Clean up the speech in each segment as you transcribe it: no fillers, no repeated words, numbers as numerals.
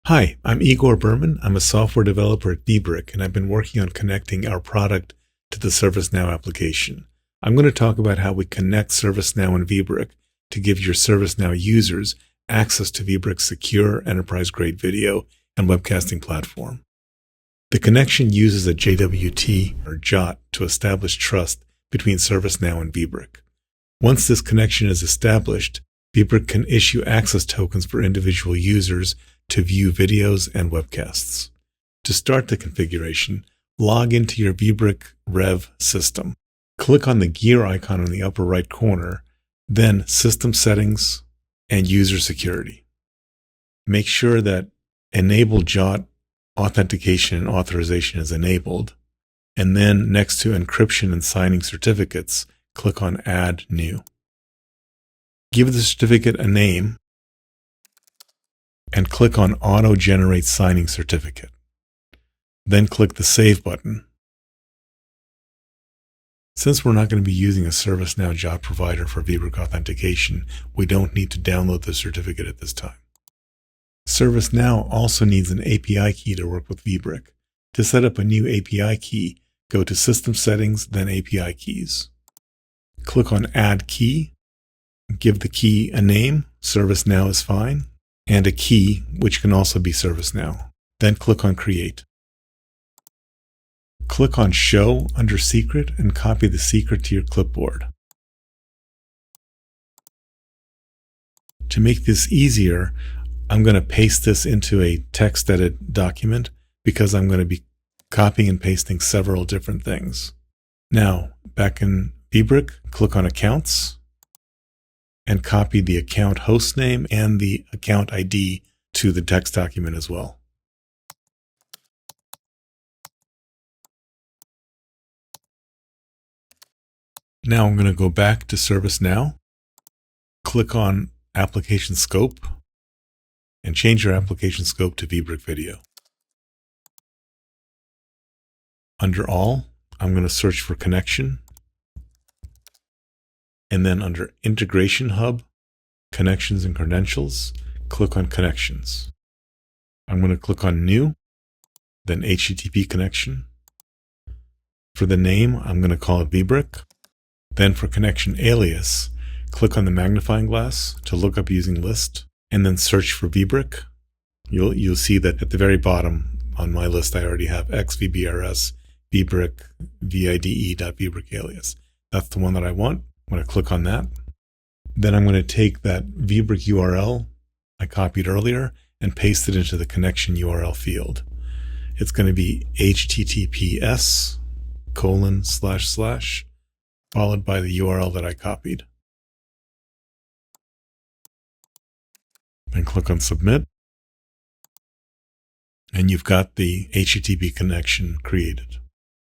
Hi, I'm Igor Berman. I'm a software developer at Vbrick, and I've been working on connecting our product to the ServiceNow application. I'm going to talk about how we connect ServiceNow and Vbrick to give your ServiceNow users access to Vbrick's secure enterprise-grade video and webcasting platform. The connection uses a JWT or JOT to establish trust between ServiceNow and Vbrick. Once this connection is established, Vbrick can issue access tokens for individual users to view videos and webcasts. To start the configuration, log into your Vbrick Rev system. Click on the gear icon in the upper right corner, then System Settings and User Security. Make sure that Enable JOT Authentication and Authorization is enabled, and then next to Encryption and Signing Certificates, click on Add New. Give the certificate a name and click on Auto Generate Signing Certificate. Then click the Save button. Since we're not going to be using a ServiceNow JOT provider for Vbrick authentication, we don't need to download the certificate at this time. ServiceNow also needs an API key to work with Vbrick. To set up a new API key, go to System Settings, then API Keys. Click on Add Key. Give the key a name, ServiceNow is fine, and a key, which can also be ServiceNow. Then click on Create. Click on Show under Secret and copy the secret to your clipboard. To make this easier, I'm going to paste this into a text edit document because I'm going to be copying and pasting several different things. Now, back in Vbrick, click on Accounts and copy the account host name and the account ID to the text document as well. Now I'm going to go back to ServiceNow, click on Application Scope, and change your application scope to Vbrick Video. Under All, I'm going to search for Connection, and then under Integration Hub, Connections and Credentials, click on Connections. I'm going to click on New, then HTTP Connection. For the name, I'm going to call it Vbrick. Then for connection alias, click on the magnifying glass to look up using list, and then search for Vbrick. You'll see that at the very bottom on my list, I already have xvbrs vbrick vide.vbrick alias. That's the one that I want. I'm going to click on that. Then I'm going to take that Vbrick URL I copied earlier and paste it into the connection URL field. It's going to be https:// followed by the URL that I copied. Then click on Submit. And you've got the HTTP connection created.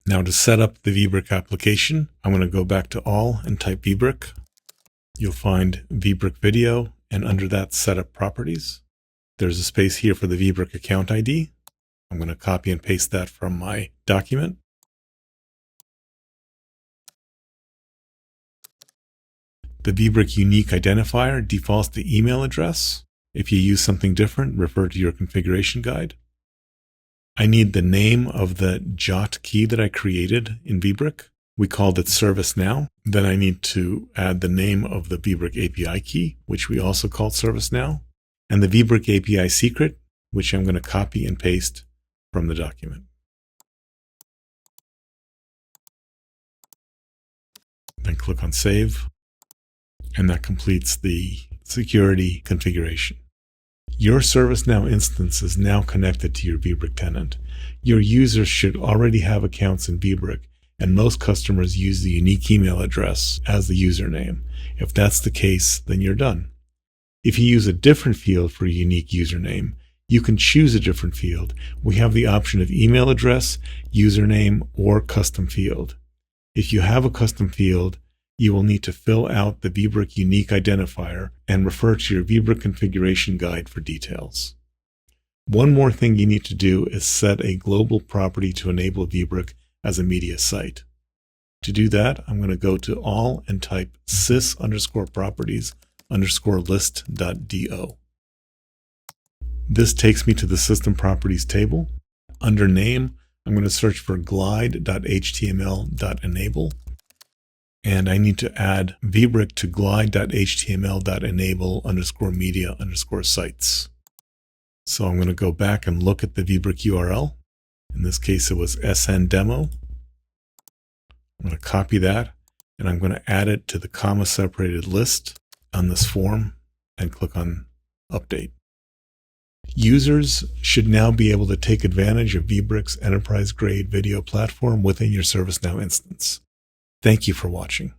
Now to set up the Vbrick application, I'm going to go back to All and type Vbrick. You'll find Vbrick Video, and under that, Setup Properties. There's a space here for the Vbrick account ID. I'm going to copy and paste that from my document. The Vbrick unique identifier defaults to email address. If you use something different, refer to your configuration guide. I need the name of the JOT key that I created in Vbrick. We called it ServiceNow. Then I need to add the name of the Vbrick API key, which we also called ServiceNow, and the Vbrick API secret, which I'm going to copy and paste from the document. Then click on Save. And that completes the security configuration. Your ServiceNow instance is now connected to your Vbrick tenant. Your users should already have accounts in Vbrick, and most customers use the unique email address as the username. If that's the case, then you're done. If you use a different field for a unique username, you can choose a different field. We have the option of email address, username, or custom field. If you have a custom field, you will need to fill out the Vbrick unique identifier and refer to your Vbrick configuration guide for details. One more thing you need to do is set a global property to enable Vbrick as a media site. To do that, I'm going to go to All and type sys_properties_list.do. This takes me to the system properties table. Under name, I'm going to search for glide.html.enable. And I need to add Vbrick to glide.html.enable_media_sites. So I'm going to go back and look at the Vbrick URL. In this case, it was SN demo. I'm going to copy that, and I'm going to add it to the comma-separated list on this form and click on Update. Users should now be able to take advantage of Vbrick's enterprise-grade video platform within your ServiceNow instance. Thank you for watching.